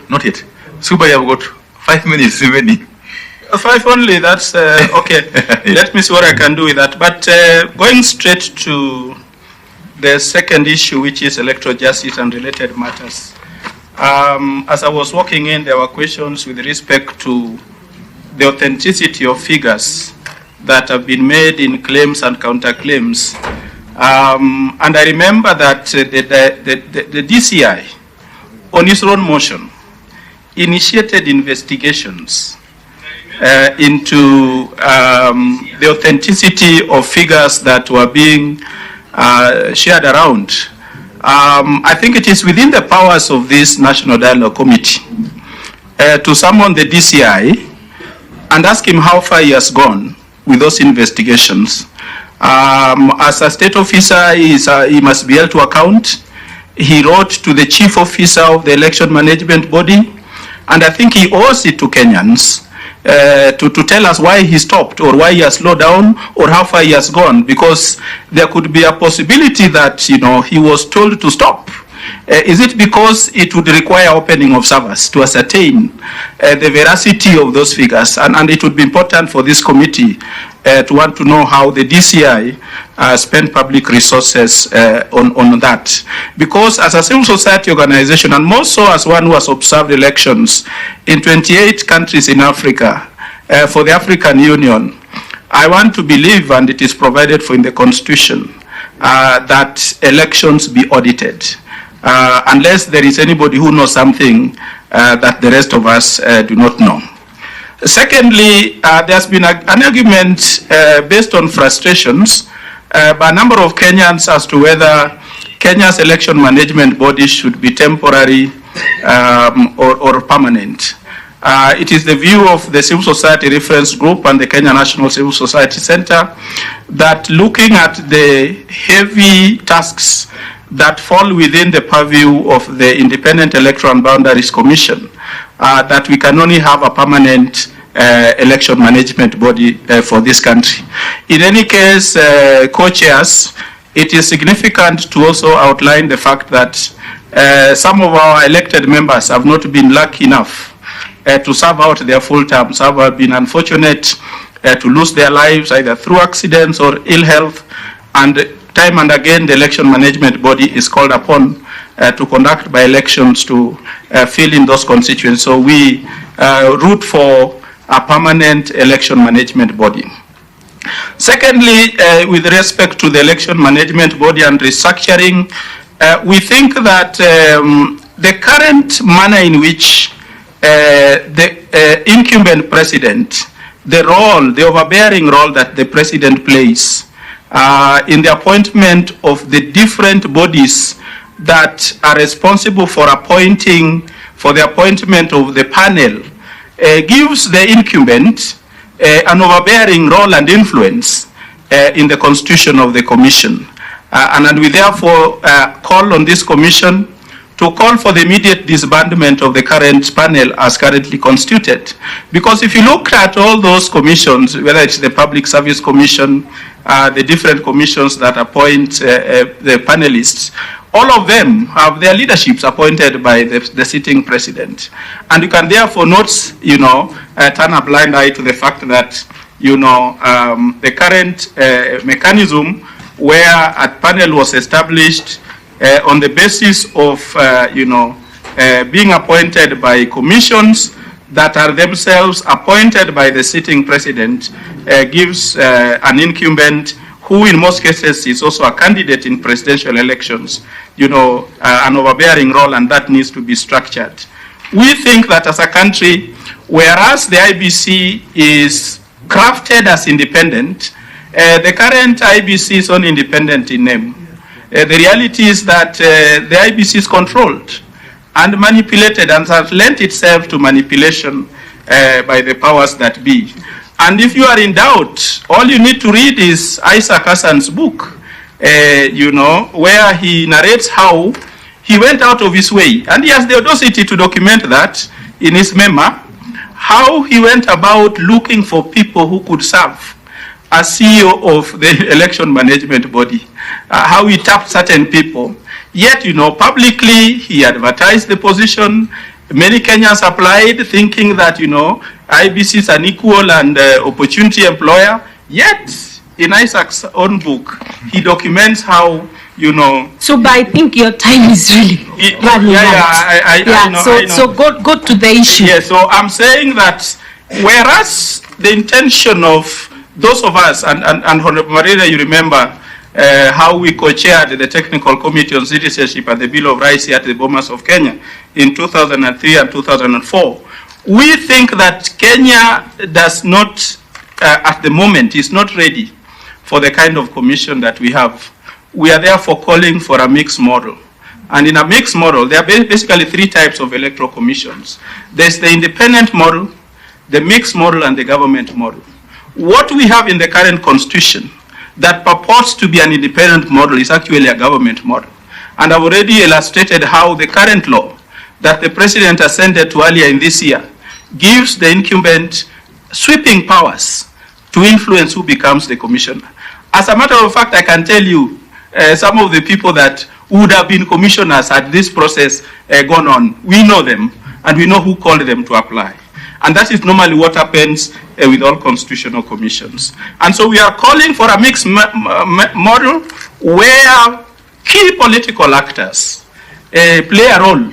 Not yet. Suba, you have got 5 minutes remaining. 5 only, that's okay. Let me see what I can do with that. But going straight to the second issue, which is electoral justice and related matters. As I was walking in, there were questions with respect to the authenticity of figures that have been made in claims and counterclaims. And I remember that the DCI, on its own motion, initiated investigations into the authenticity of figures that were being shared around. I think it is within the powers of this National Dialogue Committee to summon the DCI and ask him how far he has gone with those investigations. As a state officer, he must be held to account. He wrote to the chief officer of the election management body, and I think he owes it to Kenyans to tell us why he stopped, or why he has slowed down, or how far he has gone, because there could be a possibility that, you know, he was told to stop. Is it because it would require opening of servers to ascertain the veracity of those figures? And it would be important for this committee to want to know how the DCI spend public resources on that. Because as a civil society organization, and more so as one who has observed elections in 28 countries in Africa, for the African Union, I want to believe, and it is provided for in the Constitution, that elections be audited. Unless there is anybody who knows something that the rest of us do not know. Secondly, there's been an argument based on frustrations by a number of Kenyans as to whether Kenya's election management body should be temporary or permanent. It is the view of the Civil Society Reference Group and the Kenya National Civil Society Center that looking at the heavy tasks that fall within the purview of the Independent Electoral and Boundaries Commission, that we can only have a permanent election management body for this country. In any case, co-chairs, it is significant to also outline the fact that some of our elected members have not been lucky enough to serve out their full terms, have been unfortunate to lose their lives either through accidents or ill health, and time and again, the election management body is called upon to conduct by elections to fill in those constituents. So we root for a permanent election management body. Secondly, with respect to the election management body and restructuring, we think that the current manner in which the incumbent president, the overbearing role that the president plays in the appointment of the different bodies that are responsible for the appointment of the panel, gives the incumbent an overbearing role and influence in the constitution of the commission. And we therefore call on this commission to call for the immediate disbandment of the current panel as currently constituted. Because if you look at all those commissions, whether it's the Public Service Commission, the different commissions that appoint the panelists, all of them have their leaderships appointed by the sitting president. And you can therefore not, turn a blind eye to the fact that, the current mechanism where a panel was established on the basis of, being appointed by commissions that are themselves appointed by the sitting president, gives an incumbent who in most cases is also a candidate in presidential elections, an overbearing role, and that needs to be structured. We think that as a country, whereas the IBC is crafted as independent, the current IBC is only independent in name. The reality is that the IBC is controlled and manipulated and has lent itself to manipulation by the powers that be. And if you are in doubt, all you need to read is Isaac Hassan's book, where he narrates how he went out of his way, and he has the audacity to document that in his memoir, how he went about looking for people who could serve as CEO of the election management body, how he tapped certain people. Yet, publicly he advertised the position, Many Kenyans applied thinking that, IBC is an equal and opportunity employer. Yet, in Isaac's own book, he documents how, So, but I think your time is really running out. So go to the issue. Yeah, so I'm saying that whereas the intention of those of us, and Honorable Marina, you remember how we co-chaired the Technical Committee on Citizenship and the Bill of Rights here at the Bomas of Kenya in 2003 and 2004. We think that Kenya does not, at the moment, is not ready for the kind of commission that we have. We are therefore calling for a mixed model. And in a mixed model, there are basically three types of electoral commissions. There's the independent model, the mixed model, and the government model. What we have in the current constitution that purports to be an independent model is actually a government model. And I've already illustrated how the current law that the president assented to earlier in this year gives the incumbent sweeping powers to influence who becomes the commissioner. As a matter of fact, I can tell you some of the people that would have been commissioners had this process gone on. We know them, and we know who called them to apply. And that is normally what happens with all constitutional commissions. And so we are calling for a mixed model where key political actors play a role.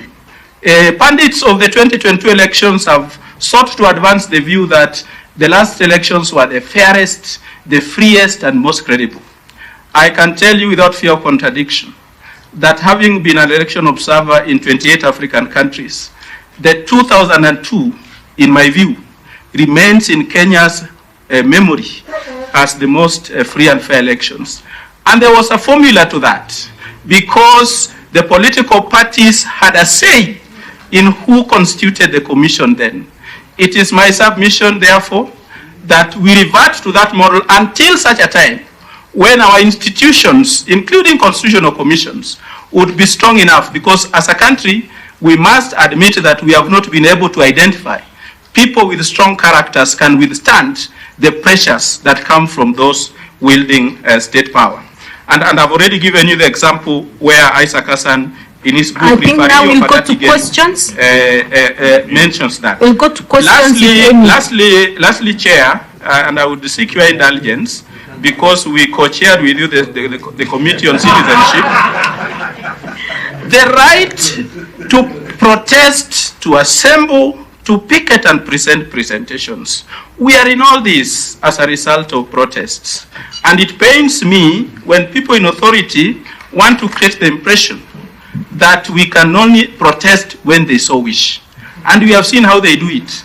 Pundits of the 2022 elections have sought to advance the view that the last elections were the fairest, the freest, and most credible. I can tell you without fear of contradiction that having been an election observer in 28 African countries, the 2002, in my view, remains in Kenya's memory as the most free and fair elections. And there was a formula to that, because the political parties had a say in who constituted the commission then. It is my submission, therefore, that we revert to that model until such a time when our institutions, including constitutional commissions, would be strong enough, because as a country, we must admit that we have not been able to identify people with strong characters can withstand the pressures that come from those wielding state power. And I've already given you the example where Isaac Hassan, in his book, I think now we'll go to questions. Mentions that. We'll go to questions. Lastly, Chair, and I would seek your indulgence, because we co-chaired with you the Committee on Citizenship. The right to protest, to assemble, to picket and present presentations. We are in all this as a result of protests. And it pains me when people in authority want to create the impression that we can only protest when they so wish. And we have seen how they do it.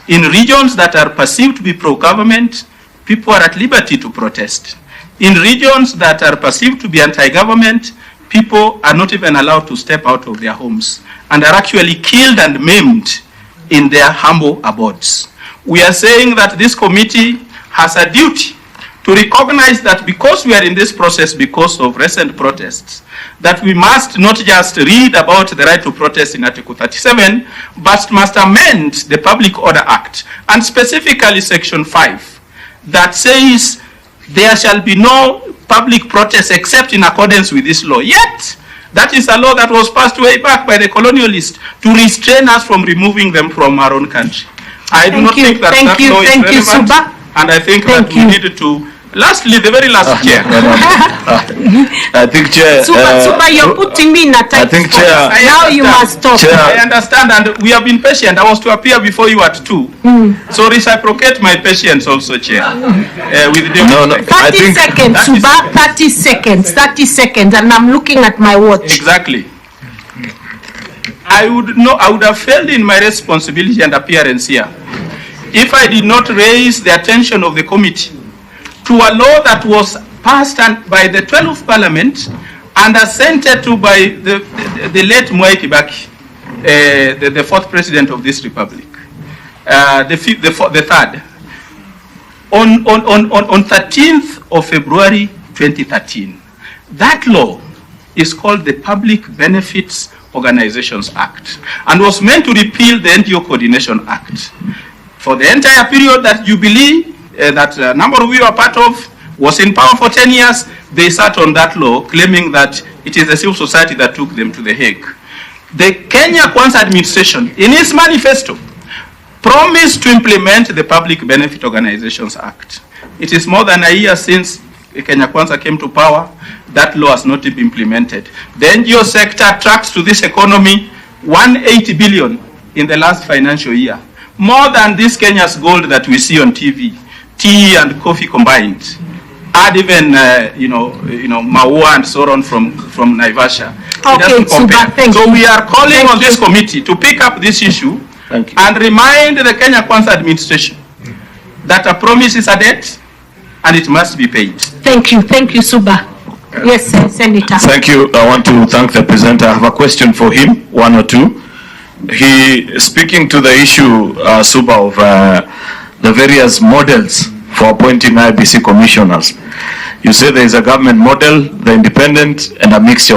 In regions that are perceived to be pro-government, people are at liberty to protest. In regions that are perceived to be anti-government, people are not even allowed to step out of their homes and are actually killed and maimed in their humble abodes. We are saying that this committee has a duty to recognize that because we are in this process because of recent protests, that we must not just read about the right to protest in Article 37, but must amend the Public Order Act, and specifically Section 5, that says there shall be no public protest except in accordance with this law. Yet, that is a law that was passed way back by the colonialists to restrain us from removing them from our own country. I do not think that that law is relevant. Suba. And I think that we need to, lastly, the very last Chair. I think, Chair. Suba, you're putting me in a tight think, Chair. Now you must stop. Chair. I understand, and we have been patient. I was to appear before you at 2. So reciprocate my patience also, Chair. With the 30 seconds, Suba, 30 seconds, 30 seconds, and I'm looking at my watch. Exactly. I would have failed in my responsibility and appearance here if I did not raise the attention of the committee to a law that was passed by the 12th Parliament and assented to by the late Mwai Kibaki, the 4th President of this Republic, the 3rd. On 13th of February 2013, that law is called the Public Benefits Organizations Act and was meant to repeal the NGO Coordination Act. For the entire period that Jubilee, that a number of you are part of, was in power for 10 years, they sat on that law claiming that it is the civil society that took them to The Hague. The Kenya Kwanza administration, in its manifesto, promised to implement the Public Benefit Organizations Act. It is more than a year since Kenya Kwanza came to power. That law has not been implemented. The NGO sector tracks to this economy 180 billion in the last financial year. More than this Kenya's gold that we see on TV, tea and coffee combined. Add even, Maua and so on from Naivasha. Okay, Suba, thank you. So we are calling on this committee to pick up this issue and remind the Kenya Kwanza administration that a promise is a debt and it must be paid. Thank you, Suba. Yes, Senator. Thank you. I want to thank the presenter. I have a question for him, one or two. He, speaking to the issue, Suba, of the various models for appointing IBC commissioners. You say there is a government model, the independent, and a mixture of